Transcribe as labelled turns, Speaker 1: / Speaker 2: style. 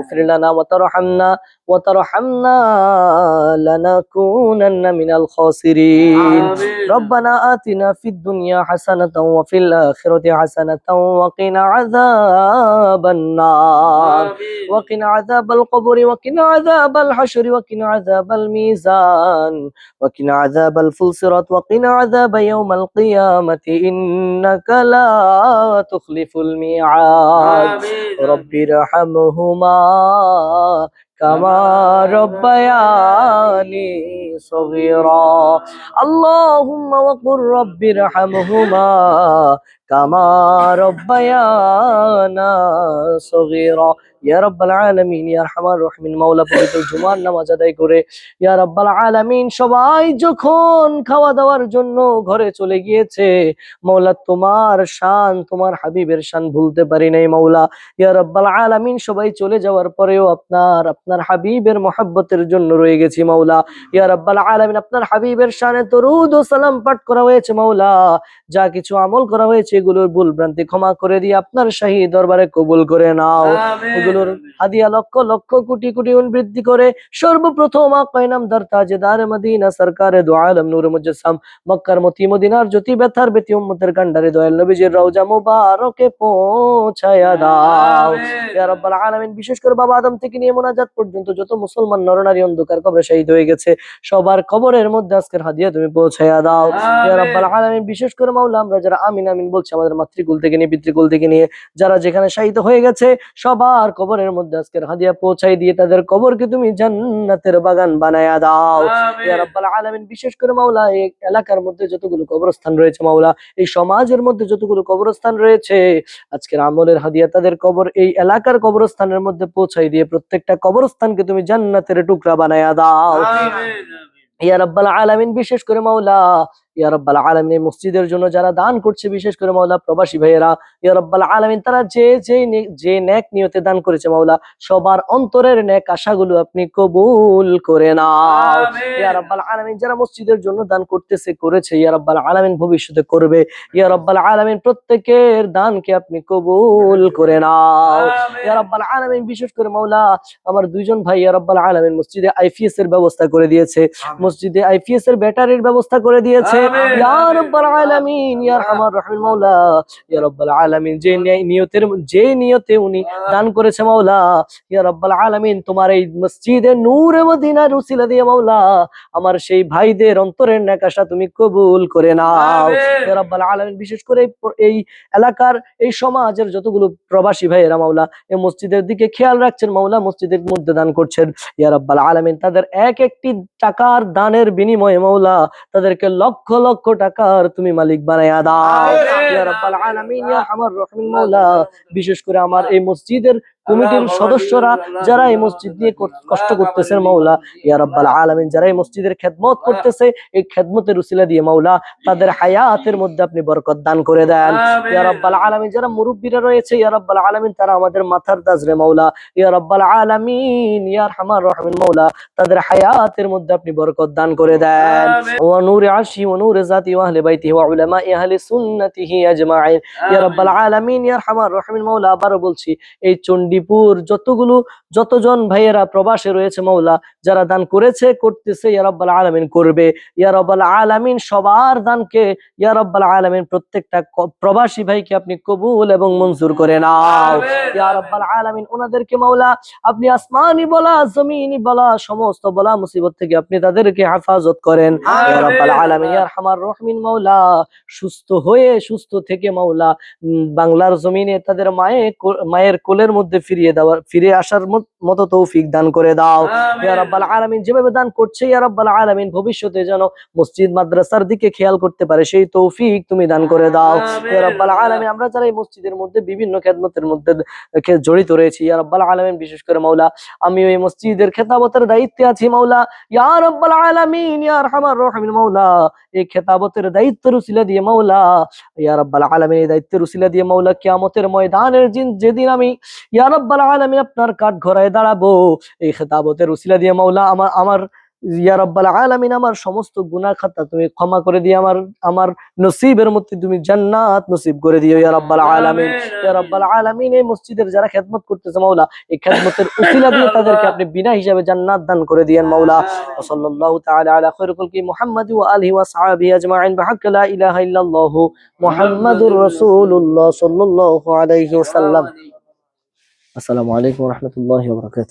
Speaker 1: تغفر لنا وترحمنا لنكونن من الخاسرين. ربنا آتنا في الدنيا حسنة وفي الآخرة حسنة وقنا عذاب النار وقنا عذاب القبر وقنا عذاب الحشر وقنا عذاب الميزان وقنا عذاب الفلسرات وقنا عذاب يوم القيامة إنك لا تخلف الميعاد. رب ارحمهما كما ربياني صغيرا. اللهم وقل رب ارحمهما كما ربيانا صغيرا। ইয়া রাব্বাল আলামিন ইয়া আরহামার রাহিমিন মাওলা পবিত্র জুমার নামাজ আদায় করে ইয়া রাব্বাল আলামিন সবাই যখন খাওয়া দাওয়ার জন্য ঘরে চলে গিয়েছে মাওলা তোমার শান তোমার হাবিবের শান ভুলতে পারি নাই মাওলা। ইয়া রাব্বাল আলামিন সবাই চলে যাওয়ার পরেও আপনার হাবিবের মহব্বতের জন্য রয়ে গেছি মাওলা। ইয়া রাব্বাল আলামিন আপনার হাবিবের শানে দরুদ ও সালাম পাঠ করা হয়েছে মাওলা। যা কিছু আমল করা হয়েছে এগুলোর ভুল ভ্রান্তি ক্ষমা করে দিয়ে আপনার শাহী দরবারে কবুল করে নাও। এগুলোর হাদিয়া লক্ষ লক্ষ কোটি কোটি গুণ বৃদ্ধি করে সর্বপ্রথম আকায়ে নামদার তাজেদার মদিনা সরকারে দু আলম নূর মুজাসসাম মক্কার মতি মদিনার জ্যোতি ব্যথার ব্যতি উম্মতের কান্ডারে দয়াল নবীজির রওজা মুবারকে পৌঁছায়া দাও ইয়া রাব্বাল আলামিন। বিশেষ করে বাবা আদম থেকে নিয়ে মোনাজাত পর্যন্ত যত মুসলমান নরনারী অন্ধকার কবরে শহীদ হয়ে গেছে সবার কবরের মধ্যে আজকের হাদিয়া তুমি পৌঁছায়া দাও ইয়া রাব্বাল আলামিন। বিশেষ করে মাওলা আমরা যারা আমিন আমিন বলছি আমাদের মাতৃকুল থেকে নিয়ে পিতৃকুল থেকে নিয়ে যারা যেখানে শহীদ হয়ে গেছে সবার কবরের মধ্যে আজকের হাদিয়া পৌঁছাই দিয়ে তাদের কবরকে তুমি জান্নাতের বাগান বানায়া দাও ইয়া রাব্বাল আলামিন। বিশেষ করে মাওলা এই এলাকার মধ্যে যতগুলো কবরস্থান রয়েছে মাওলা এই সমাজের মধ্যে যতগুলো কবরস্থান রয়েছে আজকের আমলের হাদিয়া তাদের কবর এই এলাকার কবরস্থানের মধ্যে পৌঁছাই দিয়ে প্রত্যেকটা কবরস্থানকে তুমি জান্নাতের টুকরা বানায়া দাও ইয়া রাব্বাল আলামিন। বিশেষ করে মাওলা ইয়া রাব্বাল আলামিন এই মসজিদের জন্য যারা দান করছে বিশেষ করে মাওলা প্রবাসী ভাইয়েরা ইয়া রাব্বাল আলামিন তারা যে নেক নিয়তে দান করেছে মাওলা সবার অন্তরের নেক আশাগুলো আপনি কবুল করে নাও ইয়া রাব্বাল আলামিন। যারা মসজিদের জন্য দান করেছে ইয়া রাব্বাল আলামিন ভবিষ্যতে করবে ইয়া রাব্বাল আলামিন প্রত্যেকের দানকে আপনি কবুল করে নাও ইয়া রাব্বাল আলামিন। বিশেষ করে মাওলা আমার দুইজন ভাই ইয়া রাব্বাল আলামিন মসজিদে আইপিএস এর ব্যবস্থা করে দিয়েছে মসজিদে আইপিএস এর ব্যাটারির ব্যবস্থা করে দিয়েছে ইয়া রাব্বাল আলামিন ইয়া আরহামার রাহিম মাওলা ইয়া রাব্বাল আলামিন। যে নিয়তে উনি দান করেছে মাওলা ইয়া রাব্বাল আলামিন তোমার এই মসজিদে নূরে মদিনার উসিলা দিয়ে মাওলা আমার সেই ভাইদের অন্তরের নেক আশা তুমি কবুল করে নাও ইয়া রাব্বাল আলামিন। বিশেষ করে এই এলাকার এই সমাজের যতগুলো প্রবাসী ভাইয়েরা মাওলা এই মসজিদের দিকে খেয়াল রাখছেন মাওলা মসজিদের মধ্যে দান করছেন ইয়া রাব্বাল আলামিন তাদের এক একটি টাকার দানের বিনিময়ে মাওলা তাদেরকে লক্ষ লক্ষ টাকার তুমি মালিক বানায়া দাও ইয়া রাব্বাল আলামিন ইয়া আরহামার রাহিম মাওলা। বিশেষ করে আমার এই মসজিদের কমিটির সদস্যরা যারা এই মসজিদ নিয়ে কষ্ট করতেছেন মাওলা ইয়া রাব্বাল আলামিন যারা এই মসজিদের খেদমত করতেছে এই খেদমতের উসিলা দিয়ে মাওলা তাদের হায়াতের মধ্যে আপনি বরকত দান করে দেন ইয়া রাব্বাল আলামিন। যারা মুরব্বিরা রয়েছে ইয়া রাব্বাল আলামিন তারা আমাদের মাথার তাজ রে মাওলা ইয়া রাব্বাল আলামিন ইয়া আরহামার রাহিম মাওলা তাদের হায়াতের মধ্যে আপনি বরকত দান করে দেন ওয়া নূরে আরশি ওয়া নূরে জাতি ওয়া আহলে বাইতিহি ওয়া উলামাই আহলে সুন্নতিহি আজমাইন ইয়া রাব্বাল আলামিন ইয়া আরহামার রাহিম মাওলা। আবারো বলছি এই চণ্ডীপুর যতজন ভাইয়েরা প্রবাসে রয়েছে মাওলা যারা দান করেছে করতেছে ইয়া রাব্বাল আলামিন করবে ইয়া রাব্বাল আলামিন সবার দানকে ইয়া রাব্বাল আলামিন প্রত্যেকটা প্রবাসী ভাইকে আপনি কবুল এবং মঞ্জুর করে নাও ইয়া রাব্বাল আলামিন। ওনাদেরকে মাওলা আপনি আসমানি বলা জমিনি বলা সমস্ত বলা মুসিবত থেকে আপনি তাদেরকে হেফাজত করেন ইয়া রাব্বাল আলামিন ইয়া আরহামার রাহিমিন মাওলা। সুস্থ থেকে মাওলা বাংলার জমিনে তাদের মায়ের কোলের মধ্যে ফিরে আসার মতো তৌফিক দান করে দাও ইয়া রাব্বাল আলামিন। যেভাবে দান করছে ইয়া রাব্বাল আলামিন ভবিষ্যতে যেন মসজিদ মাদ্রাসার দিকে খেয়াল করতে পারে সেই তৌফিক তুমি দান করে দাও ইয়া রাব্বাল আলামিন। আমরা যারা এই মসজিদের মধ্যে বিভিন্ন খেদমতের মধ্যে জড়িত রয়েছি ইয়া রাব্বাল আলামিন বিশেষ করে মাওলা আমি এই মসজিদের খেতাবতের দায়িত্বে আছি মাওলা ইয়া রাব্বাল আলামিন ইয়া আরহামার রাহিম মাওলা। এই খেতাবতের দায়িত্বের উসিলা দিয়ে মাওলা ইয়া রাব্বাল আলামিন এই দায়িত্বের উসিলা দিয়ে মাওলা কিয়ামতের ময়দানের যেদিন আমি ইয়া রাব্বাল আলামিন আপনার কাঠ ঘরায় দাঁড়াবো এই খেতাবতের উসিলা দিয়ে মাওলা আমার ইয়া রাব্বাল আলামিন আমার সমস্ত গুনাহ খাতা তুমি ক্ষমা করে দিয়ে আমার নসিবের মধ্যে তুমি জান্নাত নসিব করে দিও ইয়া রাব্বাল আলামিন। ইয়া রাব্বাল আলামিন এই মসজিদের যারা খেদমত করতেছে মাওলা, এই খেদমতের উসিলা দিয়ে তাদেরকে আপনি বিনা হিসাবে জান্নাত দান করে দিয়েন মাওলা। ওয়া সাল্লাল্লাহু তাআলা আলা খায়রুল খালকি মুহাম্মাদ ওয়া আলিহি ওয়া সাহবিহি আজমাইন বিহাক্কি লা ইলাহা ইল্লাল্লাহু মুহাম্মাদুর রাসূলুল্লাহ সাল্লাল্লাহু আলাইহি ওয়াসাল্লাম। আসসালামু আলাইকুম ওয়া রাহমাতুল্লাহি ওয়া বারাকাতুহু।